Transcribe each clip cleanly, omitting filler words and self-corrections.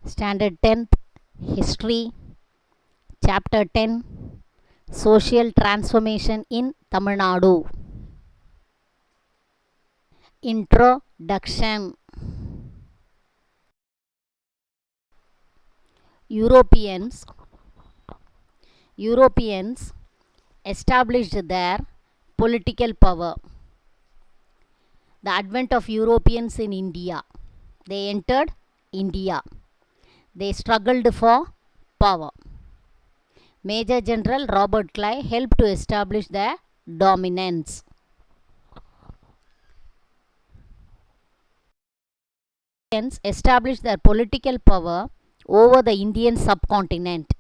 Standard 10th History, Chapter 10 Social Transformation in Tamil Nadu. Introduction. Europeans established their political power. The advent of Europeans in India. They entered India. They struggled for power. Major General Robert Clive helped to establish their dominance. Europeans established their political power over the Indian subcontinent.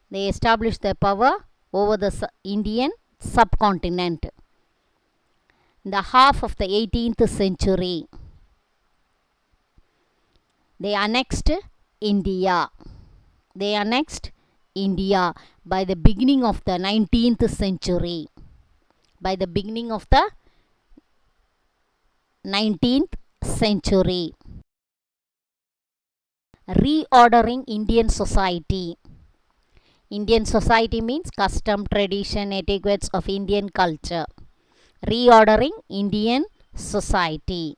They established their power over the Indian subcontinent. In the half of the 18th century, they annexed India. By the beginning of the 19th century. By the beginning of the 19th century. Reordering Indian society. Indian society means custom, tradition, etiquettes of Indian culture. Reordering Indian society.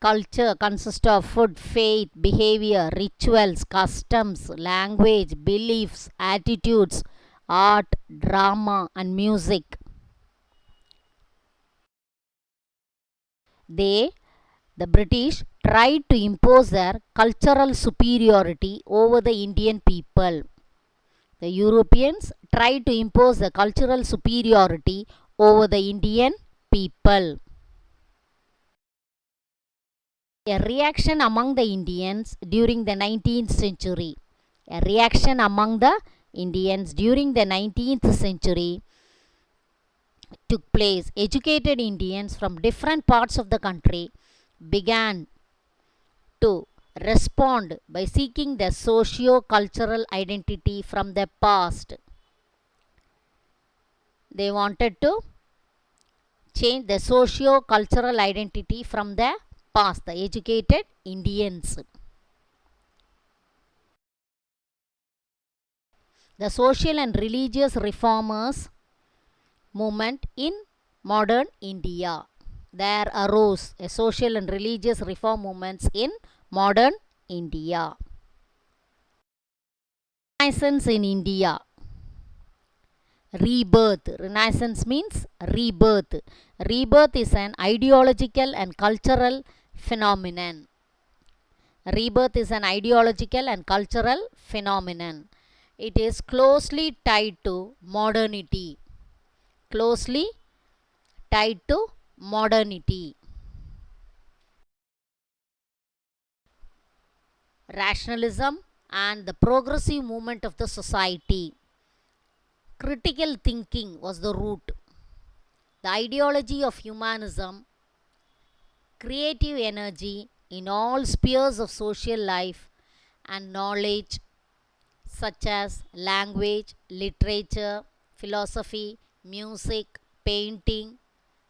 Culture consists of food, faith, behavior, rituals, customs, language, beliefs, attitudes, art, drama, and music. The British tried to impose their cultural superiority over the Indian people. The Europeans tried to impose the cultural superiority over the Indian people. A reaction among the Indians during the 19th century. A reaction among the Indians during the 19th century took place. Educated Indians from different parts of the country began to respond by seeking their socio-cultural identity from the past. They wanted to change the socio-cultural identity from the past, the educated Indians. The social and religious reformers movement in modern India. There arose a social and religious reform movements in modern India. Renaissance in India. Rebirth. Renaissance means rebirth. Rebirth is an ideological and cultural phenomenon. Rebirth is an ideological and cultural phenomenon. It is closely tied to modernity. Closely tied to modernity. Rationalism and the progressive movement of the society. Critical thinking was the root. The ideology of humanism, creative energy in all spheres of social life, and knowledge such as language, literature, philosophy, music, painting,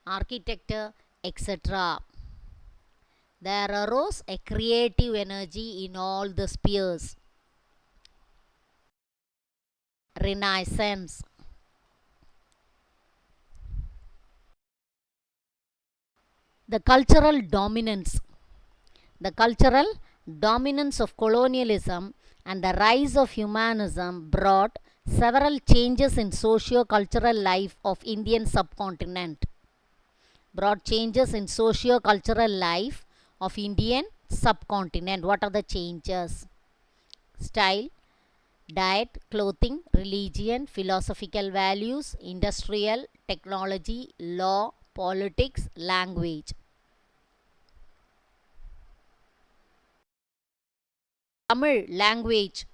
architecture, etc. There arose a creative energy in all the spheres. Renaissance. The cultural dominance. The cultural dominance of colonialism and the rise of humanism brought several changes in socio-cultural life of Indian subcontinent. Brought changes in socio-cultural life of Indian subcontinent. What are the changes? Style, diet, clothing, religion, philosophical values, industrial, technology, law, politics, language. Tamil language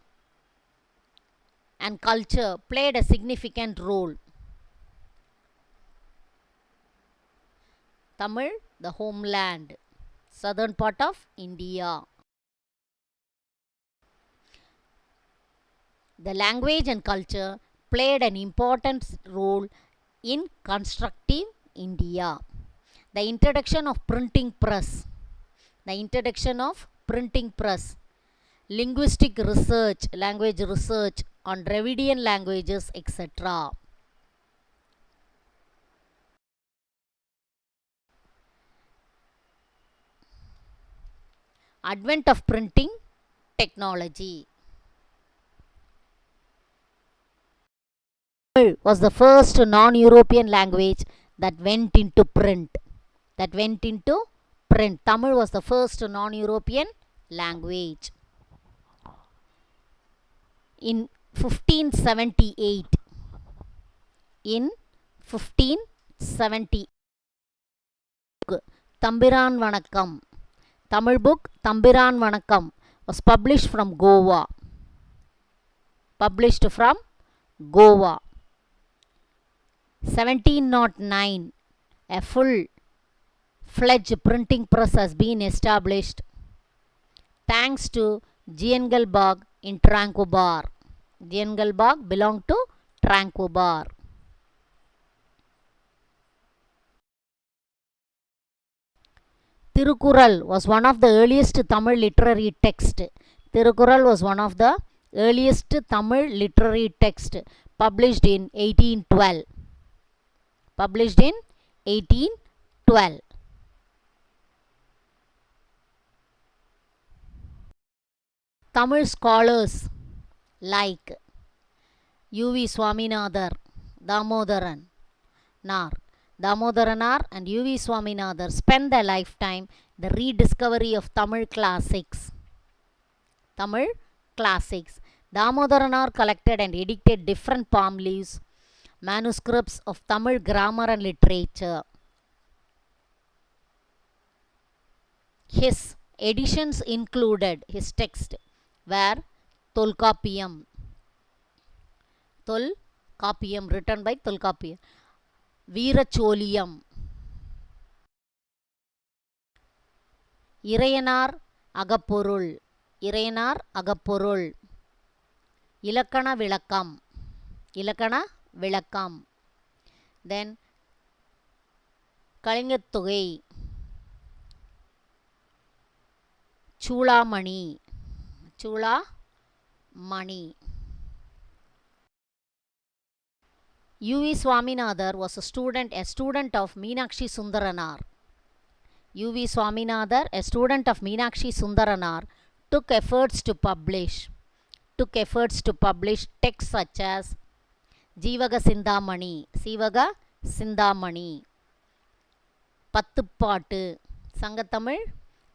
and culture played a significant role. Tamil, the homeland, southern part of India. The language and culture played an important role in constructing India. The introduction of printing press The introduction of printing press. Linguistic research, language research on Dravidian languages, etc. Advent of printing technology. Tamil was the first non-European language that went into print. Tamil was the first non-European language. In 1578, Thambiran Vanakkam, Tamil book Thambiran Vanakkam was published from Goa. 1709, a full-fledged printing press has been established thanks to Giengelbach in Tranquebar. Giengelbach belonged to Tranquebar. Tirukkural was one of the earliest Tamil literary texts. Tirukkural was one of the earliest Tamil literary text published in 1812. Tamil scholars like U.V. Swaminathan, Damodaran Nar and U.V. Swaminathan spent their lifetime the rediscovery of Tamil classics. Damodaran collected and edited different palm leaves, manuscripts of Tamil grammar and literature. His editions included, his text were Tolkappiyam written by Tolkappiyam, Veeracholiyam, Irayanar Agapporul, Ilakana Vilakkam, then Kalingatthugai, Chulamani. U.V. Swaminathan was a student of Meenakshi Sundaranar. U.V. Swaminathan, a student of Meenakshi Sundaranar, took efforts to publish texts such as Jeevaga Sindhamani, Pattupaattu, Sangathamil,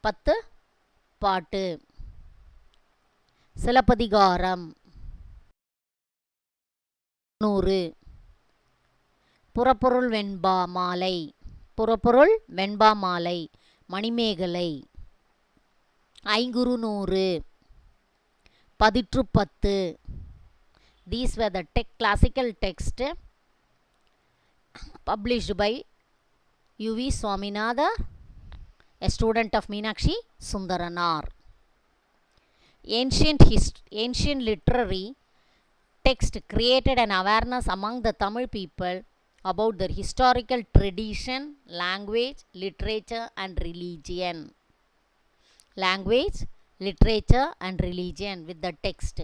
Pattupaattu, Silapadigaram, Nooru, Purapurul Venba Malai, Manimegalai, Ainguru Nooru, Paditrupattu. These were the classical texts published by U.V. Swaminathan, a student of Meenakshi Sundaranar. Ancient literary text created an awareness among the Tamil people about their historical tradition, language, literature and religion. With the text.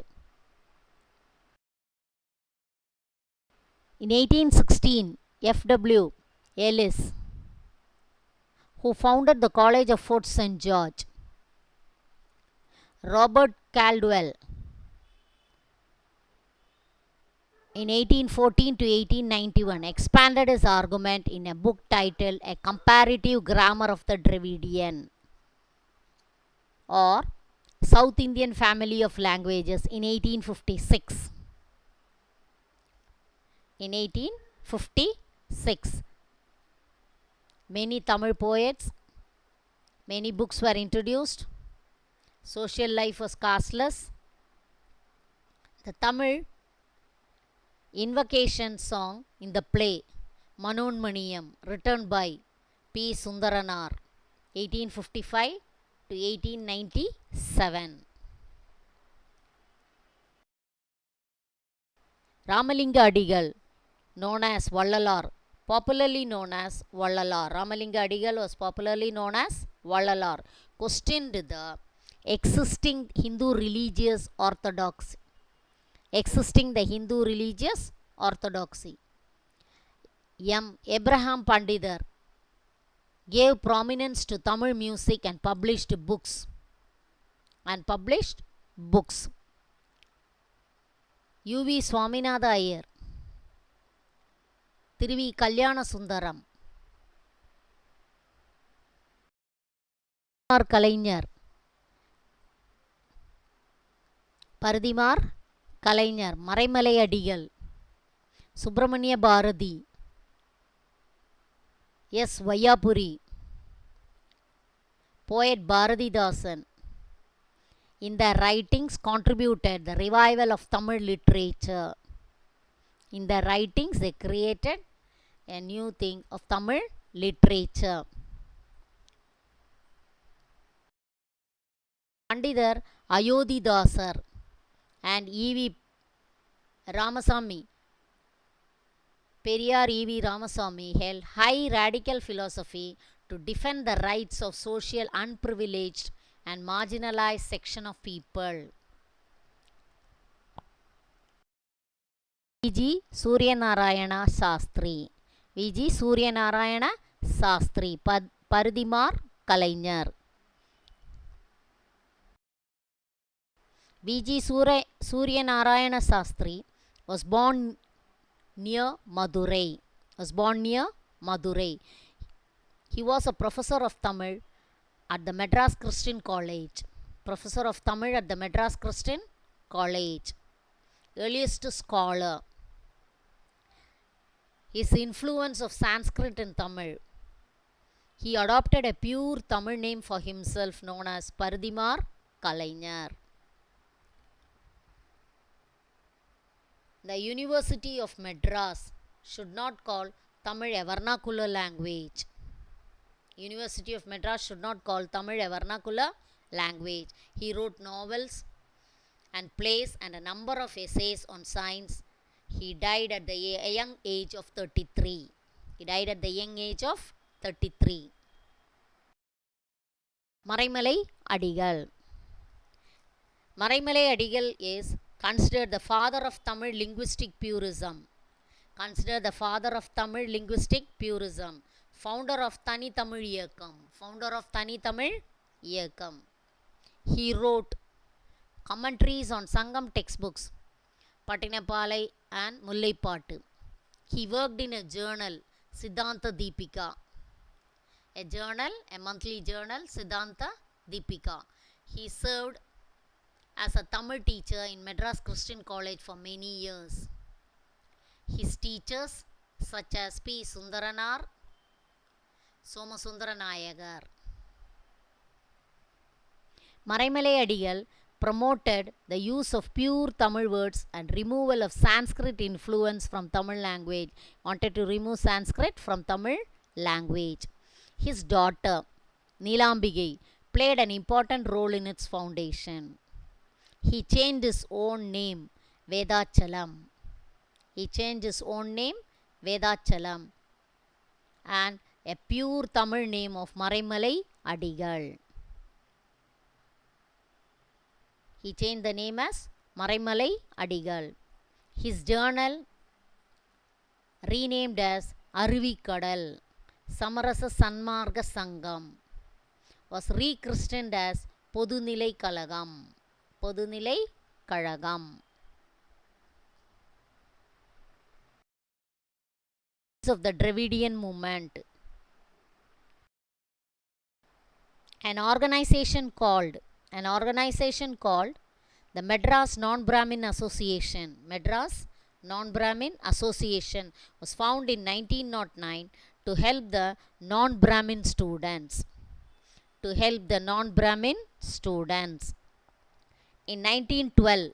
In 1816, F.W. Ellis, who founded the College of Fort St. George, Robert Caldwell, in 1814 to 1891, expanded his argument in a book titled A Comparative Grammar of the Dravidian or South Indian Family of Languages in 1856. Many Tamil poets, many books were introduced. Social life was casteless. The Tamil invocation song in the play Manonmaniyam, written by P. Sundaranar, 1855 to 1897. Ramalinga Adigal, known as Vallalar, popularly known as Vallalar. Ramalinga Adigal was popularly known as Vallalar questioned the existing Hindu religious orthodoxy. M. Abraham Pandidar gave prominence to Tamil music and published books. U.V. Swaminatha Iyer, Thiruvi Kalyana Sundaram, Paridimar Kalainyar, Maraimalai Adigal, Subramania Bharati, S. Vayapuri, poet Bharatidasan. In their writings contributed the revival of Tamil literature. In their writings they created a new thing of Tamil literature. Pandidar Ayodhidasar and E.V. Ramasamy, Periyar E.V. Ramasamy held high radical philosophy to defend the rights of social unprivileged and marginalized section of people. V.G. Suryanarayana Sastri, Paridimar Kalainyar. V.G. Suryanarayana Sastri was born near Madurai. He was a professor of Tamil at the Madras Christian College. Earliest scholar. His influence of Sanskrit in Tamil. He adopted a pure Tamil name for himself known as Paridimar Kalainyar. The University of Madras should not call Tamil a vernacular language. He wrote novels and plays and a number of essays on science. He died at the young age of 33. Maraimalai Adigal. Maraimalai Adigal is considered the father of Tamil linguistic purism. Founder of Tani Tamil Iyakam. He wrote commentaries on Sangam textbooks, Patinapalai and Mullaipattu. He worked in a journal, Siddhanta Deepika. A monthly journal, Siddhanta Deepika. He served as a Tamil teacher in Madras Christian College for many years. His teachers such as P. Sundaranar, Somasundara Nayagar. Maraimalai Adigal promoted the use of pure Tamil words and removal of Sanskrit influence from Tamil language. Wanted to remove Sanskrit from Tamil language. His daughter, Neelambigai, played an important role in its foundation. He changed his own name, Vedachalam. And a pure Tamil name of Maraimalai Adigal. He changed the name as Maraimalai Adigal. His journal, renamed as Aruvikadal, Samarasa Sanmarga Sangam, was rechristened as Podunilai Kalagam. Of the Dravidian movement. An organization called the Madras Non-Brahmin Association. Was found in 1909 to help the non-Brahmin students. In 1912,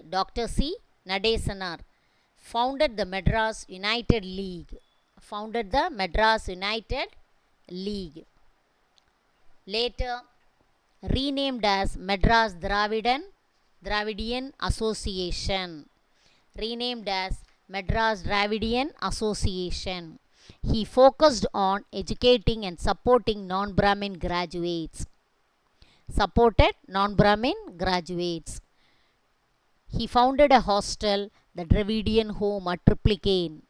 Dr. C. Nadesanar founded the Madras United League. Later renamed as Madras Dravidian Association. He focused on educating and supporting non-Brahmin graduates. Supported non-Brahmin graduates. He founded a hostel, the Dravidian home at Triplicane.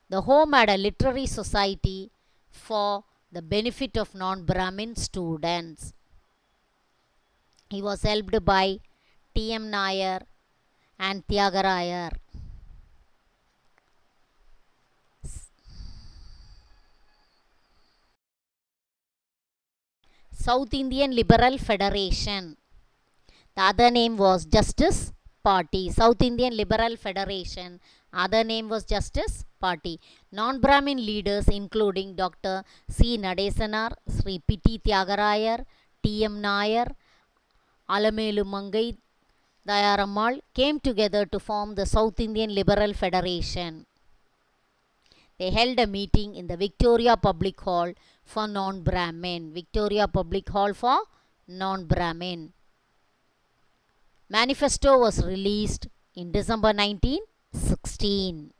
The home had a literary society for the benefit of non-Brahmin students. He was helped by T.M. Nair and Tyagarayar. South Indian Liberal Federation. The other name was Justice Party. South Indian Liberal Federation. Other name was Justice Party. Non-Brahmin leaders including Dr. C. Nadesanar, Sri P.T. Tyagarayar, T.M. Nair, Alamelu Mangai Dayarammal came together to form the South Indian Liberal Federation. They held a meeting in the Victoria Public Hall for non-Brahmin. Victoria Public Hall for non-Brahmin. Manifesto was released in December 1916.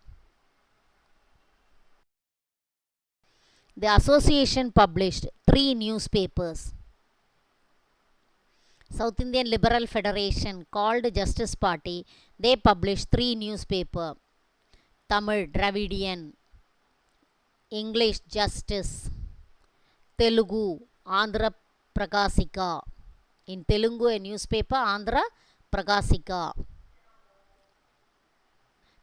The association published 3 newspapers. South Indian Liberal Federation called Justice Party. They published 3 newspapers. Tamil Dravidian, English Justice, Telugu Andhra Prakasika. In Telugu a newspaper Andhra Prakasika.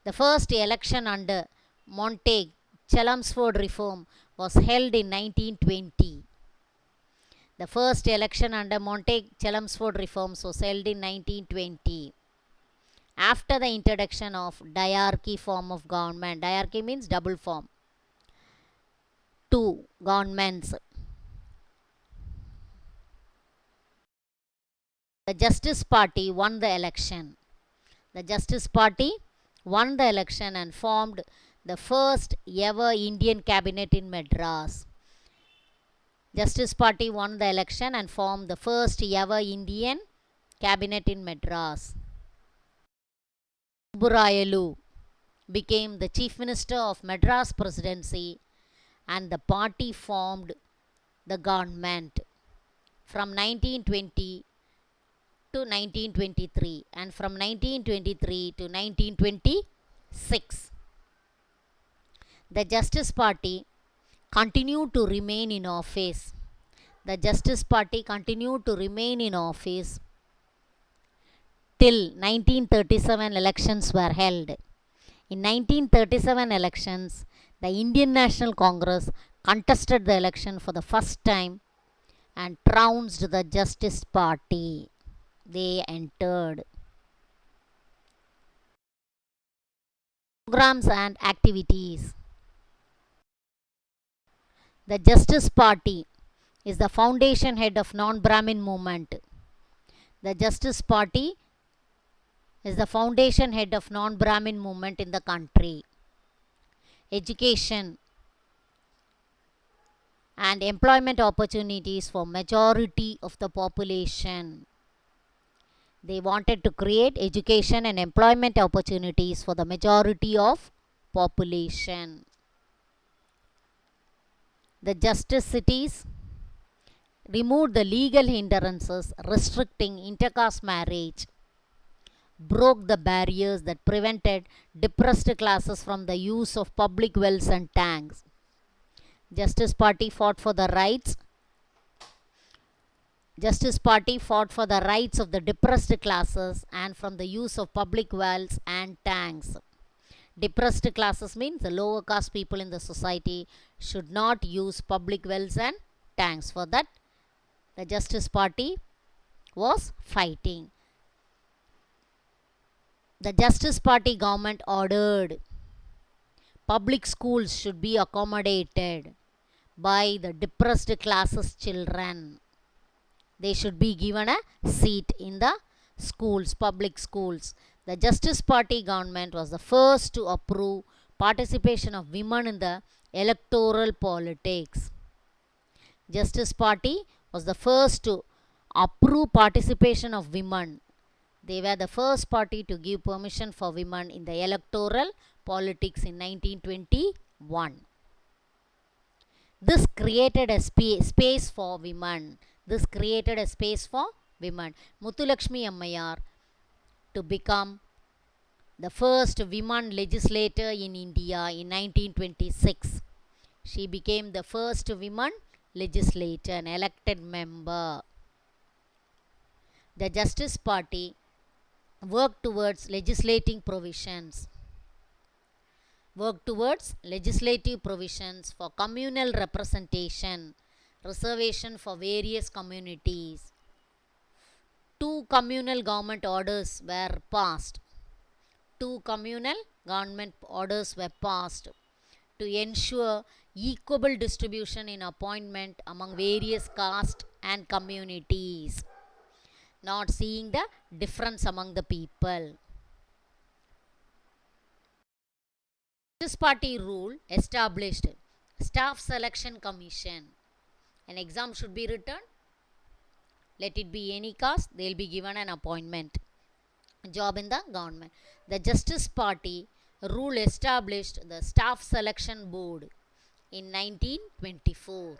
The first election under Montague Chelmsford reform was held in 1920. The first election under Montague Chelmsford reforms was held in 1920. After the introduction of diarchy form of government. Diarchy means double form. 2 governments. The Justice Party won the election. The Justice Party won the election and formed the first ever Indian cabinet in Madras. Justice Party won the election and formed the first ever Indian cabinet in Madras. Subbarayalu became the Chief Minister of Madras Presidency and the party formed the government from 1920 to 1923 and from 1923 to 1926. The Justice Party continued to remain in office. The Justice Party continued to remain in office till 1937 elections were held. In 1937 elections, the Indian National Congress contested the election for the first time and trounced the Justice Party. They entered. Programs and activities. The Justice Party is the foundation head of non-Brahmin movement. The Justice Party is the foundation head of non-Brahmin movement in the country. Education and employment opportunities for majority of the population. They wanted to create education and employment opportunities for the majority of population. The Justice Cities removed the legal hindrances restricting intercaste marriage, broke the barriers that prevented depressed classes from the use of public wells and tanks. Justice Party fought for the rights. Justice Party fought for the rights of the depressed classes and from the use of public wells and tanks. Depressed classes means the lower caste people in the society should not use public wells and tanks. For that, the Justice Party was fighting. The Justice Party government ordered public schools should be accommodated by the depressed classes children. They should be given a seat in the schools, public schools. The Justice Party government was the first to approve participation of women in the electoral politics. Justice Party was the first to approve participation of women. They were the first party to give permission for women in the electoral politics in 1921. This created a space for women. This created a space for women. Muthulakshmi Ammayar to become the first woman legislator in India in 1926. She became the first woman legislator, an elected member. The Justice Party worked towards legislative provisions for communal representation, reservation for various communities. 2 communal government orders were passed. 2 communal government orders were passed to ensure equal distribution in appointment among various castes and communities, not seeing the difference among the people. This party rule established staff selection commission. An exam should be written. Let it be any caste, they will be given an appointment, job in the government. The Justice Party rule established the staff selection board in 1924.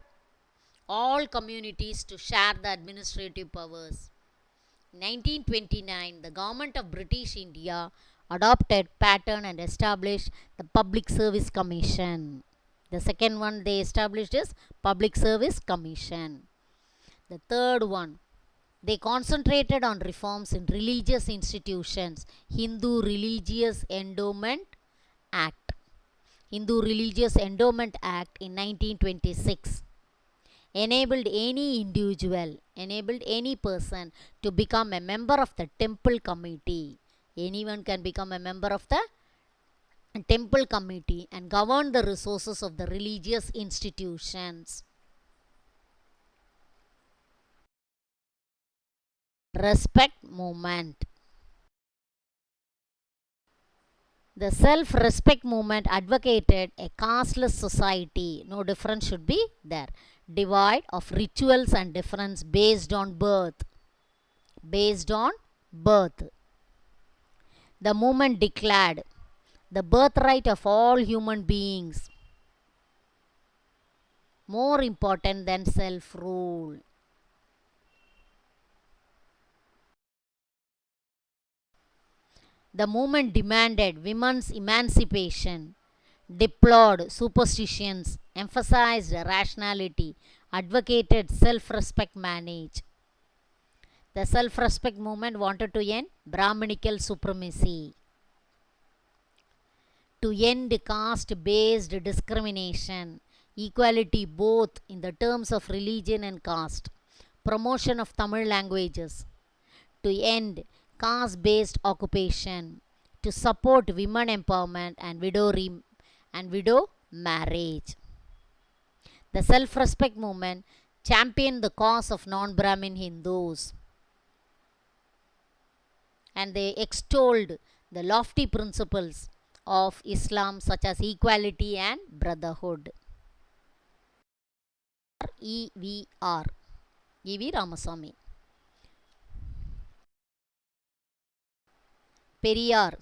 All communities to share the administrative powers. In 1929, the government of British India adopted pattern and established the Public Service Commission. The second one they established is Public Service Commission. The third one, they concentrated on reforms in religious institutions. Hindu Religious Endowment Act. Hindu Religious Endowment Act in 1926 enabled any individual, enabled any person to become a member of the temple committee. Anyone can become a member of the temple committee and govern the resources of the religious institutions. Respect movement. The self-respect movement advocated a casteless society. No difference should be there. Divide of rituals and difference based on birth. Based on birth. The movement declared the birthright of all human beings more important than self-rule. The movement demanded women's emancipation, deplored superstitions, emphasized rationality, advocated self-respect manage. The self-respect movement wanted to end Brahminical supremacy, to end caste-based discrimination, equality both in the terms of religion and caste, promotion of Tamil languages, to end caste-based occupation, to support women empowerment and widow marriage. The self-respect movement championed the cause of non-Brahmin Hindus, and they extolled the lofty principles of Islam such as equality and brotherhood. E.V.R. E.V. Ramaswamy. Periyar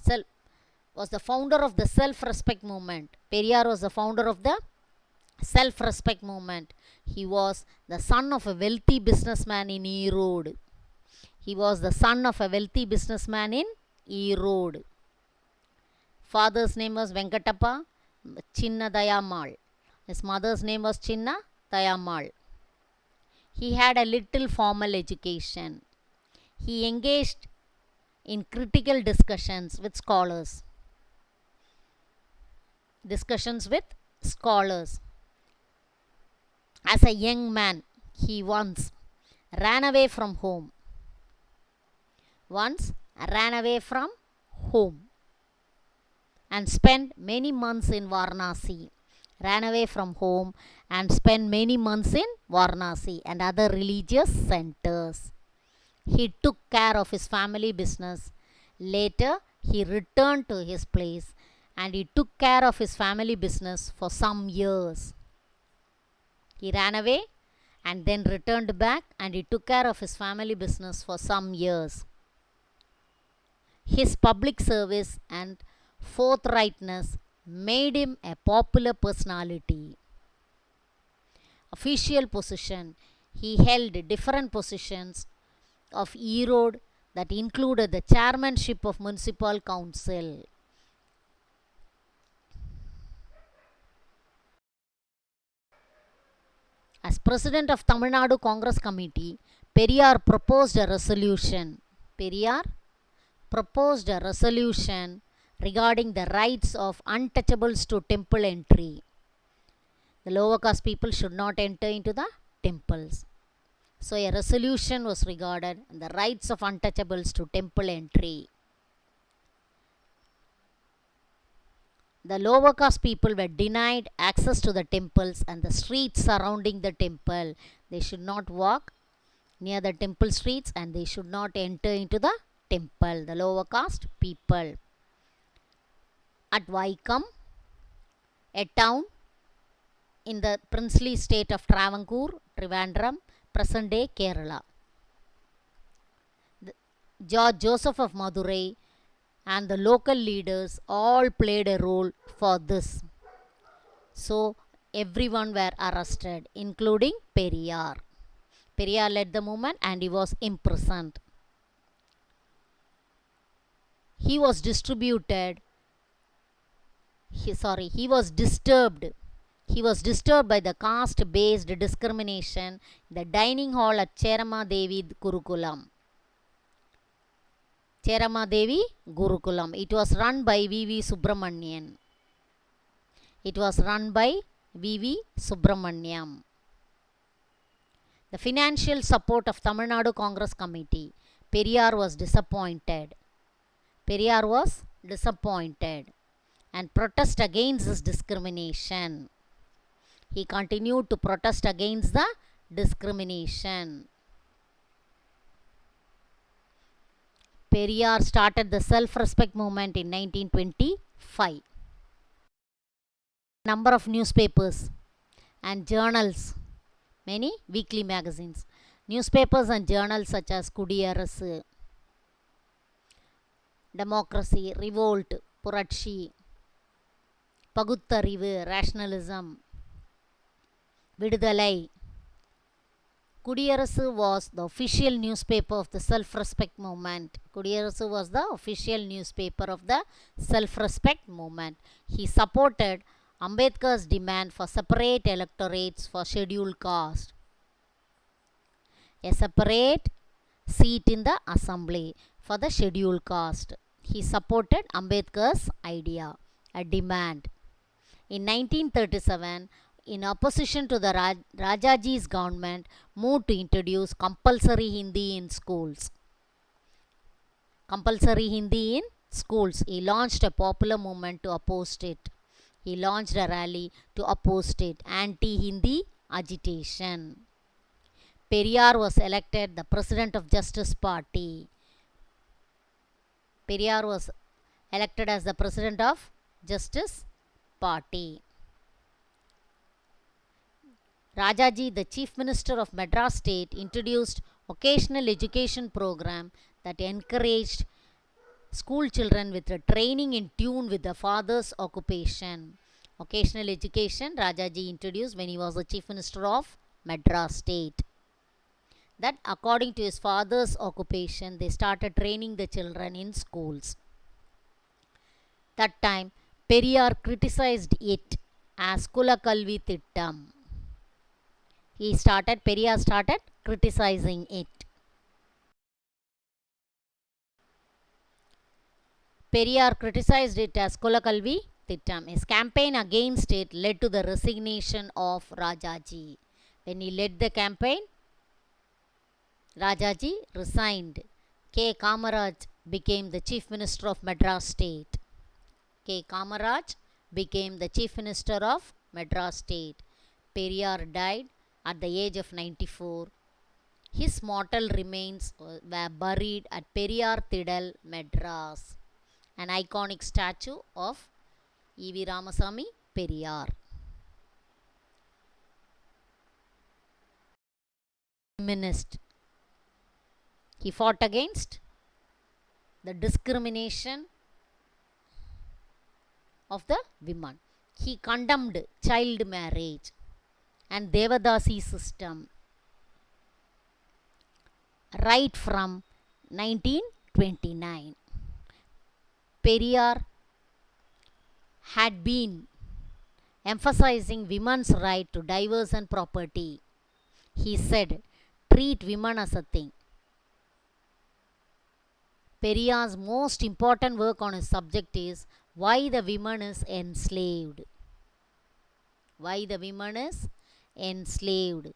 was the founder of the self-respect movement. Periyar was the founder of the self-respect movement. He was the son of a wealthy businessman in Erode. He was the son of a wealthy businessman in Erode. Father's name was Venkatappa Chinna Dayamal. His mother's name was Chinna Dayamal. He had a little formal education. He engaged in critical discussions with scholars. As a young man, he once ran away from home. And spent many months in Varanasi. Ran away from home and spent many months in Varanasi and other religious centers. He took care of his family business. Later, he returned to his place and he took care of his family business for some years. He ran away and then returned back and he took care of his family business for some years. His public service and forthrightness made him a popular personality. official position. He held different positions of Erode that included the chairmanship of municipal council. As president of Tamil Nadu Congress Committee, Periyar proposed a resolution. Periyar proposed a resolution regarding the rights of untouchables to temple entry. The lower caste people should not enter into the temples. So a resolution was regarded the rights of untouchables to temple entry. The lower caste people were denied access to the temples and the streets surrounding the temple. They should not walk near the temple streets and they should not enter into the temple. The lower caste people. At Vaikam, a town in the princely state of Travancore, Trivandrum, present day Kerala. George Joseph of Madurai and the local leaders all played a role for this. So everyone were arrested, including Periyar. Periyar led the movement and he was imprisoned. He was disturbed. He was disturbed by the caste-based discrimination in the dining hall at Cherama Devi Gurukulam. Cherama Devi Gurukulam. It was run by V.V. Subramanian. The financial support of Tamil Nadu Congress Committee. Periyar was disappointed and protest against this discrimination. He continued to protest against the discrimination. Periyar started the self-respect movement in 1925. Number of newspapers and journals, many weekly magazines. Newspapers and journals such as Kudiyarasu, Democracy, Revolt, Puratshi, Paguttarivu, Rationalism, Vidudalai. Kudiyarasu was the official newspaper of the self-respect movement. Kudiyarasu was the official newspaper of the self-respect movement. He supported Ambedkar's demand for separate electorates for scheduled caste. A separate seat in the assembly for the scheduled caste. He supported Ambedkar's idea, a demand. In 1937, in opposition to the Rajaji's government, moved to introduce compulsory Hindi in schools. He launched a popular movement to oppose it. He launched a rally to oppose it, anti-Hindi agitation. Periyar was elected the president of Justice Party. Periyar was elected as the president of Justice Party. Rajaji, the Chief Minister of Madras State, introduced vocational education program that encouraged school children with a training in tune with the father's occupation. Vocational education Rajaji introduced when he was the Chief Minister of Madras State. That according to his father's occupation, they started training the children in schools. That time, Periyar criticized it as Kulakalvi Thittam. Periyar started criticizing it. Periyar criticized it as Kulakalvi Thittam. His campaign against it led to the resignation of Rajaji. When he led the campaign, Rajaji resigned. K. Kamaraj became the Chief Minister of Madras State. Periyar died at the age of 94. His mortal remains were buried at Periyar Thidal, Madras. An iconic statue of E.V. Ramasamy Periyar. Feminist. He fought against the discrimination of the women. He condemned child marriage. and Devadasi system right from 1929. Periyar had been emphasizing women's right to divorce and property. He said, treat women as a thing. Periyar's most important work on his subject is why the woman is enslaved. Why the woman is enslaved.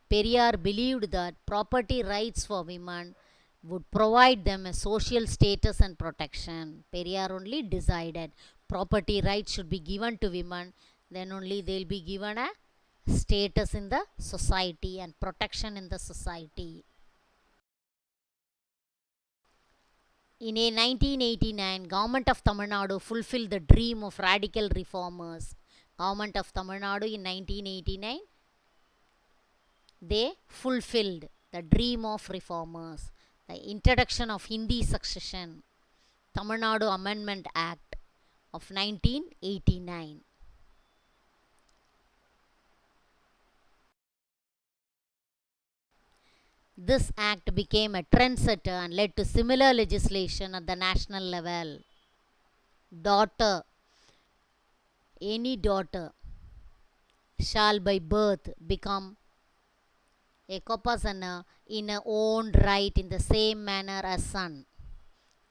Periyar believed that property rights for women would provide them a social status and protection. Periyar only decided property rights should be given to women, then only they will be given a status in the society and protection in the society. In a 1989, Government of Tamil Nadu fulfilled the dream of radical reformers. Government of Tamil Nadu in 1989, they fulfilled the dream of reformers. The introduction of Hindi succession, Tamil Nadu Amendment Act of 1989. This act became a trendsetter and led to similar legislation at the national level. Any daughter shall by birth become a kopasana in her own right in the same manner as son.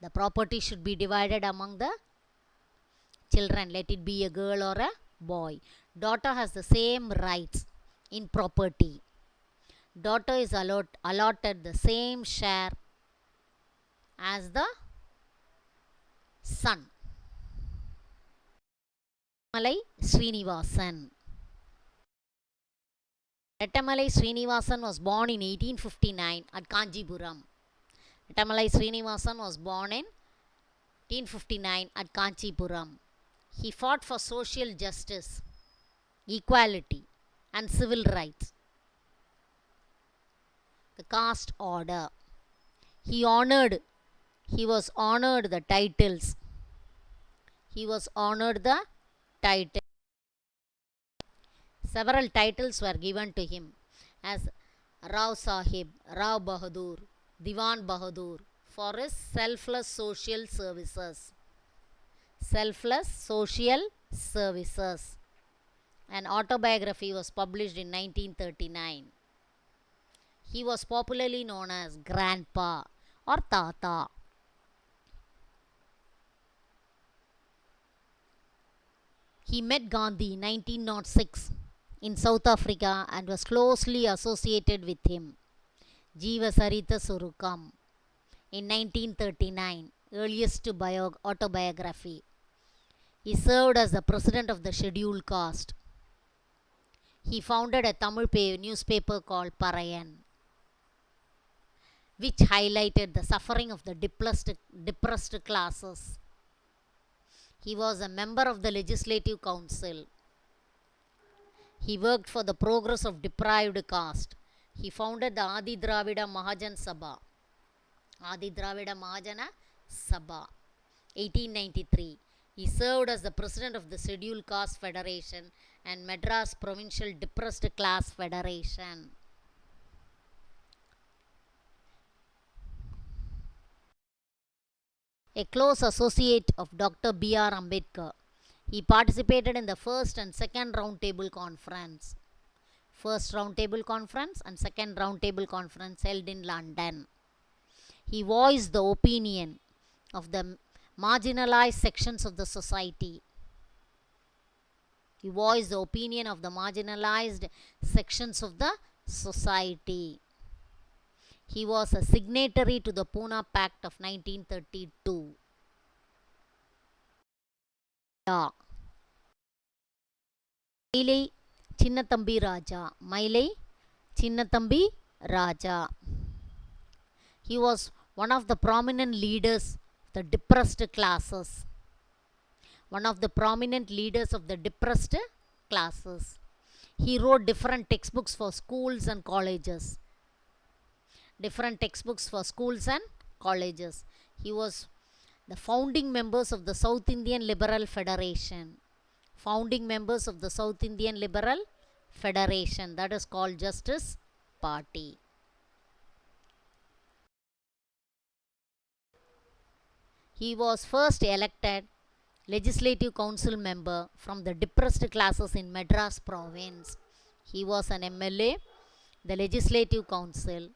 The property should be divided among the children, let it be a girl or a boy. Daughter has the same rights in property. Daughter is allotted the same share as the son. RETTAIMALAI SRINIVASAN. RETTAIMALAI SRINIVASAN was born in 1859 at Kanchipuram. RETTAIMALAI SRINIVASAN was born in 1859 at Kanchipuram. He fought for social justice, equality, and civil rights. The caste order. He was honored the titles. Several titles were given to him as Rao Sahib, Rao Bahadur, Diwan Bahadur for his selfless social services. An autobiography was published in 1939. He was popularly known as Grandpa or Tata. He met Gandhi in 1906 in South Africa and was closely associated with him. Jeevasarita Surukam in 1939, earliest autobiography. He served as the president of the scheduled caste. He founded a Tamil newspaper called Parayan, which highlighted the suffering of the depressed classes. He was a member of the Legislative Council. He worked for the progress of deprived caste. He founded the Adi Dravida Mahajana Sabha. 1893. He served as the president of the Scheduled Caste Federation and Madras Provincial Depressed Class Federation. A close associate of Dr. B.R. Ambedkar. He participated in the first and second roundtable conference. First roundtable conference and second roundtable conference held in London. He voiced the opinion of the marginalized sections of the society. He voiced the opinion of the marginalized sections of the society. He was a signatory to the Pune Pact of 1932. Mailai Chinnathambi Raja. He was one of the prominent leaders of the depressed classes. He wrote different textbooks for schools and colleges. He was the founding members of the South Indian Liberal Federation. federation, that is called Justice Party. He was first elected Legislative Council member from the depressed classes in Madras province. He was an MLA, the Legislative Council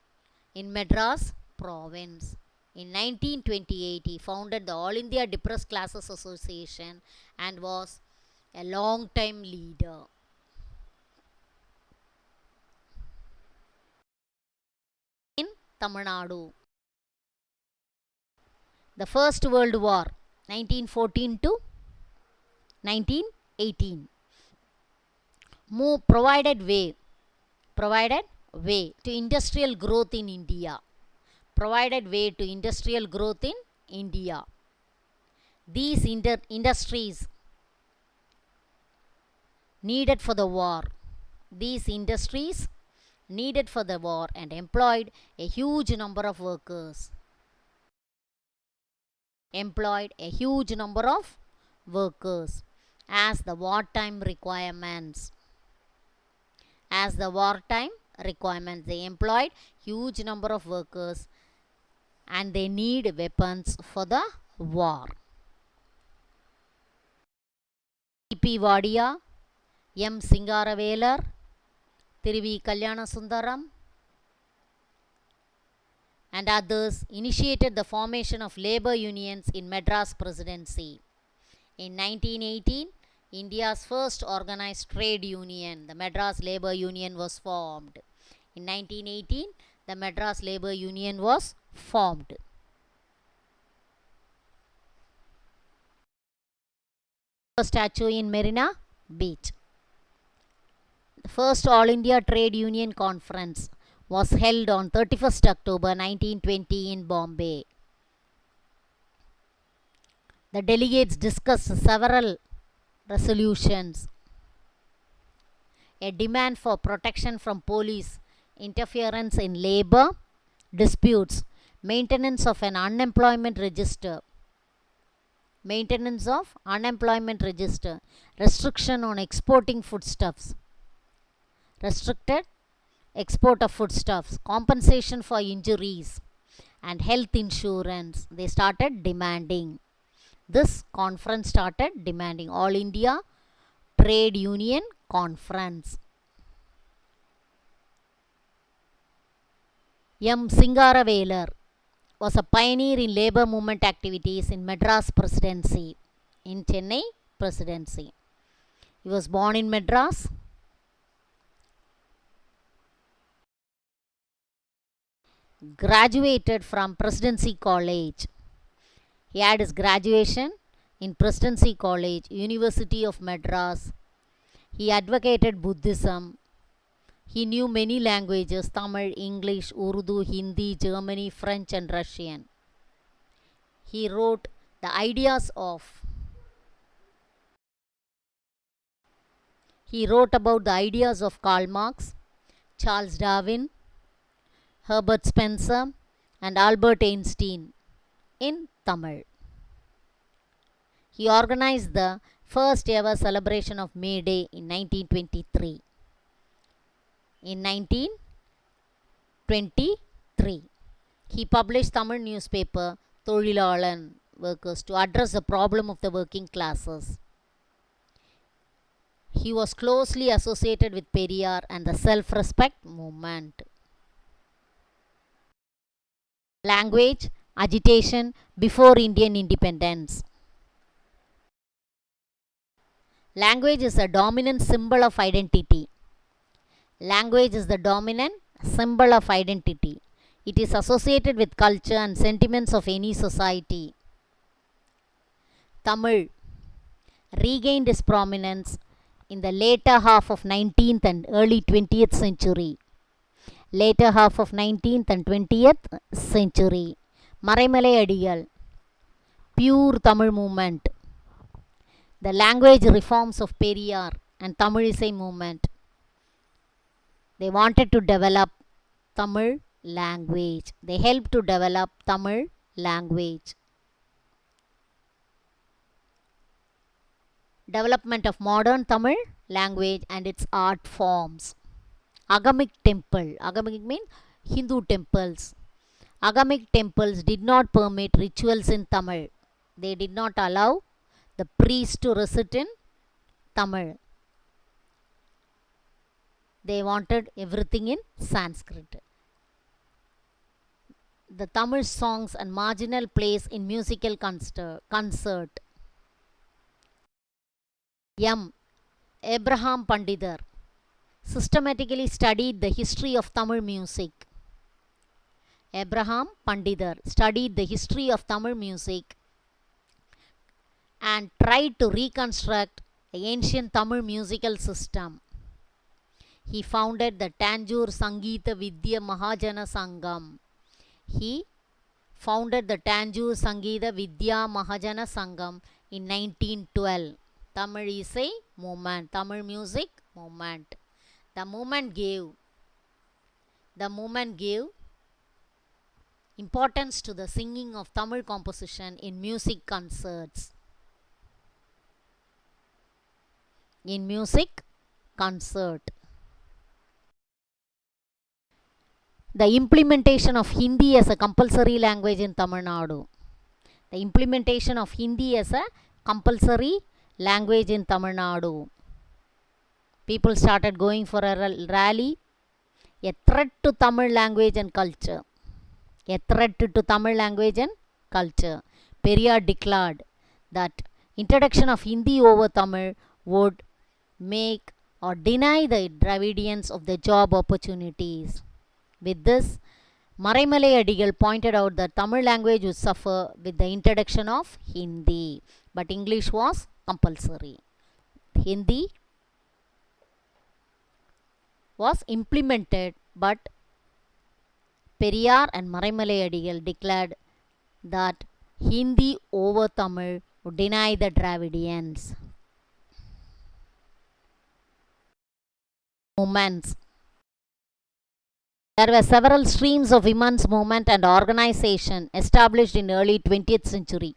in Madras province. In 1928, he founded the All India Depressed Classes Association and was a long-time leader. In Tamil Nadu, the First World War, 1914 to 1918, provided way to industrial growth in India. Provided way to industrial growth in India. These industries needed for the war. These industries needed for the war and employed a huge number of workers. Employed a huge number of workers as the wartime requirements. As the wartime requirements, they employed huge number of workers and they need weapons for the war. P. Vadia, M. Singaravelar, Thiruvi Kalyanasundaram, and others initiated the formation of labor unions in Madras Presidency. In 1918, India's first organized trade union, the Madras Labour Union, was formed. In 1918, the Madras Labour Union was formed. Statue in Marina Beach. The first All India Trade Union Conference was held on 31st October 1920 in Bombay. The delegates discussed several resolutions. A demand for protection from police interference in labor disputes, maintenance of an unemployment register, restriction on exporting foodstuffs, restricted export of foodstuffs, compensation for injuries, and health insurance. They started demanding. This conference started demanding All India Trade Union Conference. M. Singaravelar was a pioneer in labor movement activities in Madras Presidency, in Chennai Presidency. He was born in Madras. Graduated from Presidency College. He had his graduation in Presidency College, University of Madras. He advocated Buddhism. He knew many languages: Tamil, English, Urdu, Hindi, German, French, and Russian. He wrote the ideas of He wrote about the ideas of Karl Marx, Charles Darwin, Herbert Spencer, and Albert Einstein in Tamil. He organized the first ever celebration of May Day in 1923. In 1923, he published Tamil newspaper Tholilalan Workers to address the problem of the working classes. He was closely associated with Periyar and the self-respect movement. Language agitation before Indian independence. Language is a dominant symbol of identity. Language is the dominant symbol of identity. It is associated with culture and sentiments of any society. Tamil regained its prominence in the later half of 19th and early 20th century. Later half of 19th and 20th century. Maraimalai Adiyal, pure Tamil movement. The language reforms of Periyar and Tamilisai movement. They wanted to develop Tamil language. They helped to develop Tamil language. Development of modern Tamil language and its art forms. Agamic temple. Agamic means Hindu temples. Agamic temples did not permit rituals in Tamil. They did not allow the priest to recite in Tamil. They wanted everything in Sanskrit. The Tamil songs and marginal place in musical concert. M. Abraham Pandidar systematically studied the history of Tamil music. Abraham Pandidar studied the history of Tamil music and tried to reconstruct the ancient Tamil musical system. He founded the Tanjore Sangeeta Vidya Mahajana Sangam. He founded the Tanjore Sangeeta Vidya Mahajana Sangam in 1912. Tamil Isai movement, Tamil music movement. The movement gave importance to the singing of Tamil composition in music concerts. In music concert. The implementation of Hindi as a compulsory language in Tamil Nadu. The implementation of Hindi as a compulsory language in Tamil Nadu. People started going for a rally. A threat to Tamil language and culture. A threat to Tamil language and culture. Periyar declared that introduction of Hindi over Tamil would make or deny the Dravidians of the job opportunities. With this, Maraimalai Adigal pointed out that Tamil language would suffer with the introduction of Hindi, but English was compulsory. Hindi was implemented, but Periyar and Maraimalai Adigal declared that Hindi over Tamil would deny the Dravidians. Movements. There were several streams of women's movement and organization established in early 20th century.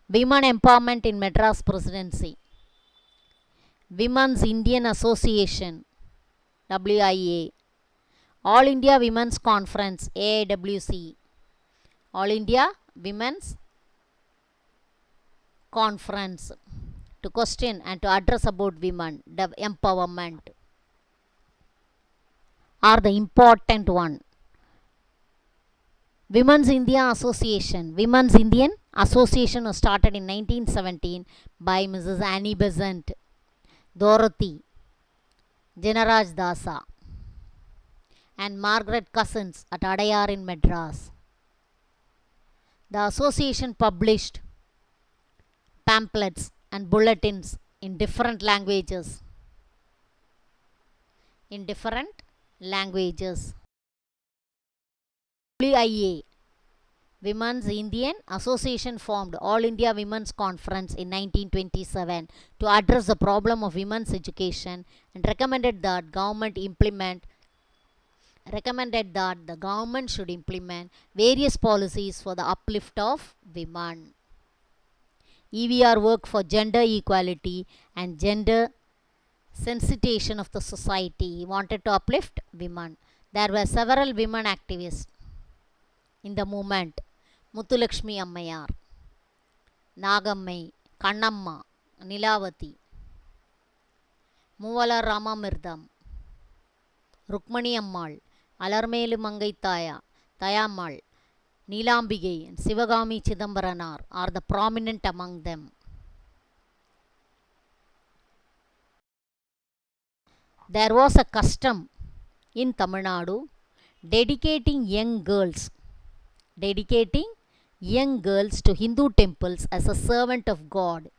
Women empowerment in Madras Presidency. Women's Indian Association, WIA. All India Women's Conference, AIWC. All India Women's Conference to question and to address about women empowerment are the important one. Women's Indian Association was started in 1917 by Mrs. Annie Besant, Dorothy, Janaraj Dasa and Margaret Cousins at Adayar in Madras. The association published pamphlets and bulletins in different languages. WIA, Women's Indian Association, formed All India Women's Conference in 1927 to address the problem of women's education and recommended that the government should implement various policies for the uplift of women. EVR worked for gender equality and gender sensitization of the society. He wanted to uplift women. There were several women activists in the movement. Muthulakshmi Ammayar, Nagammai, Kannamma, Nilavati, Muvala Ramamirdam, Rukmani Ammal, Alarmelu Mangai Tayamal, Nilambigai and Sivagami Chidambaranar are the prominent among them. There was a custom in Tamil Nadu dedicating young girls to Hindu temples as a servant of God.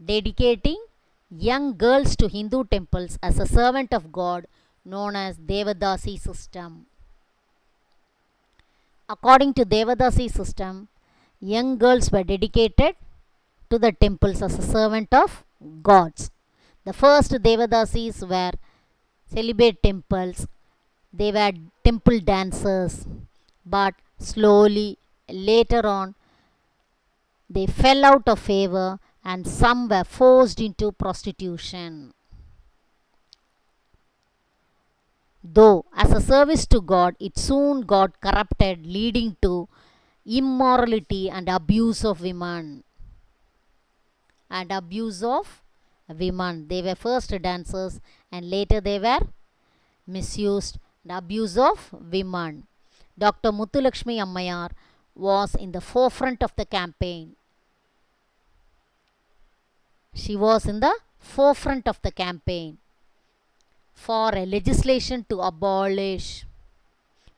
Dedicating young girls to Hindu temples as a servant of God, known as Devadasi system. According to Devadasi system, young girls were dedicated to the temples as a servant of gods. The first Devadasis were celibate temples. They were temple dancers, but slowly later on they fell out of favor and some were forced into prostitution. Though, as a service to God, it soon got corrupted, leading to immorality and abuse of women. And abuse of women. They were first dancers and later they were misused. The abuse of women. Dr. Muthulakshmi Ammayar was in the forefront of the campaign. She was in the forefront of the campaign for a legislation to abolish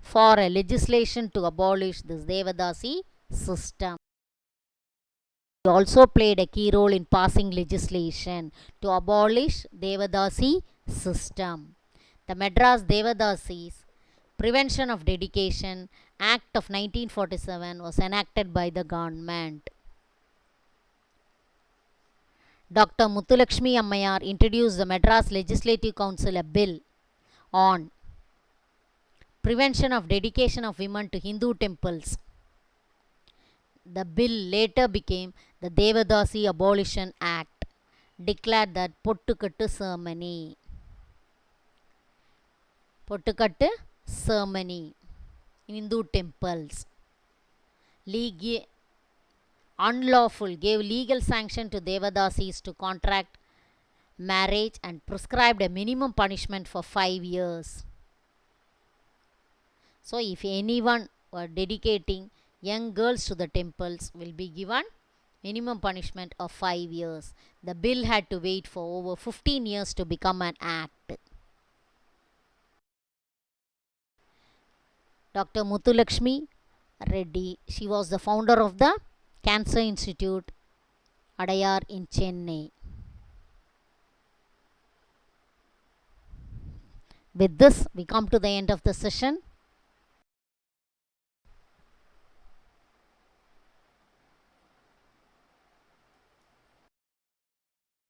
this Devadasi system. She also played a key role in passing legislation to abolish Devadasi system. The Madras Devadasis Prevention of Dedication Act of 1947 was enacted by the government. Dr. Muthulakshmi Ammayar introduced the Madras Legislative Council a bill on prevention of dedication of women to Hindu temples. The bill later became the Devadasi Abolition Act, declared that Pottukattu ceremony in Hindu temples unlawful, gave legal sanction to Devadasis to contract marriage and prescribed a minimum punishment for 5 years. So if anyone were dedicating young girls to the temples, will be given minimum punishment of 5 years. The bill had to wait for over 15 years to become an act. Dr. Muthulakshmi Reddy, she was the founder of the Cancer Institute, Adayar in Chennai. With this, we come to the end of the session.